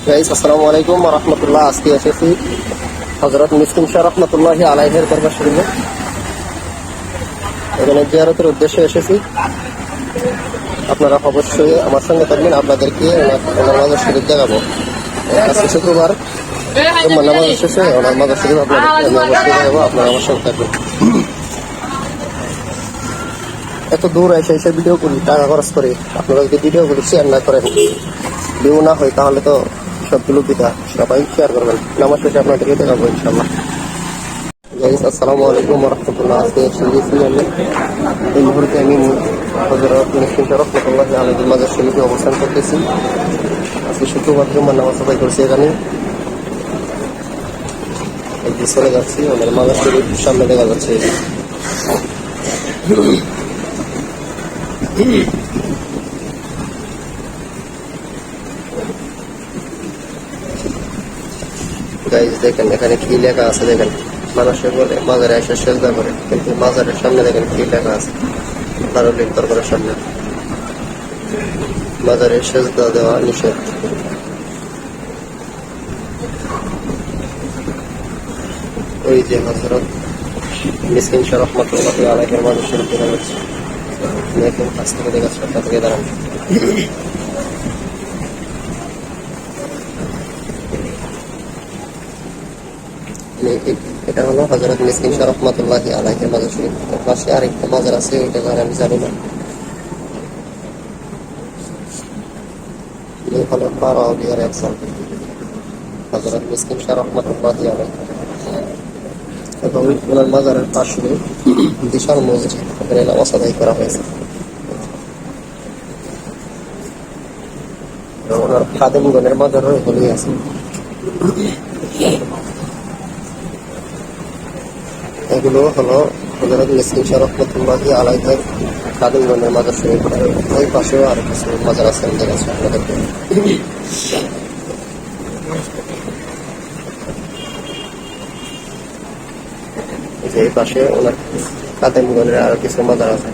Guys আসসালামু আলাইকুম ওয়া রাহমাতুল্লাহ। আজকে এসেছি হযরত মিসকিন শাহ রাহমাতুল্লাহি আলাইহির দরবার শরীফে। এখানে জিয়ারতের উদ্দেশ্যে এসেছি। আপনারা অবশ্যই আমার সঙ্গে থাকবেন, আপনাদেরকে ওনার মাজার শরীফ দেখাবো। আজকে শুক্রবার জুম্মার নামাজ শেষে ওনার মাজার শরীফ আপনাদেরকে আমি অবশ্যই দেখাবো, আপনারা আমার সঙ্গে থাকবেন। এত দূর এসে ভিডিও করি, টাকা খরচ করি, আপনারা যদি ভিডিওগুলো শেয়ার না করেন, ভিউ না হয়, তাহলে তো সবগুলো বিদা। সবাই শেয়ার করবেন। নামাজ শেষে আপনাদেরকে দেখাবো ইনশাল্লাহ। গাইস আসসালামু আলাইকুম ওয়া রাহমাতুল্লাহ। আজকে এসেছি আমি এই মুহূর্তে আমি হযরত মিসকিন শাহ রাহমাতুল্লাহি আলাইহির মাজার শরীফে অবস্থান করতেছি। আজকে শুক্রবার জুম্মার নামাজ আদায় করছি এখানে। এই যে চলে যাচ্ছি, ওনার মাজার শরীফ সামনে দেখা যাচ্ছে। গাইস দেখেন এখানে কি লেখা আছে, দেখেন মানুষে বলে মাজারে এসে সেজদা করে, কিন্তু মাজারের সামনে দেখেন কি লেখা আছে। দারুল দরবারের সামনে মাজারে সেজদা দেওয়া নিষেধ। ওই যে হযরত মিসকিন শাহ রাহমাতুল্লাহি আলাইহির মাজার শরীফ দেখা যাচ্ছে। দেখুন কাছ থেকে দেখাচ্ছি, আপনাদেরকে দাঁড়ান। এটা হলো হযরত মিসকিন শাহ রাহমাতুল্লাহি আলাইহির মাজার শরীফ। পাশে আরেকটা মাজার আছে, ওইটা আমি জানি না। এই হলো বারাউলিয়ার একজন হযরত মিসকিন শাহ রাহমাতুল্লাহি আলাইহি। এবং ওনার মাজারের পাশে বিশাল মসজিদ, ওখানে নামাজ আদায় করা হয়েছে। ওনার খাদেমগণের মাজারও এখানেই আছে। এগুলো হলো হযরত মিসকিন শাহ রাহমাতুল্লাহি আলাইহির খাদেমগণের মাজার শরীফ। ওই পাশেও আরো কিছু মাজার আছে, আমি দেখাচ্ছি আপনাদেরকে। এই পাশে ওনার খাদেমগণের আরো কিছু মাজার আছে।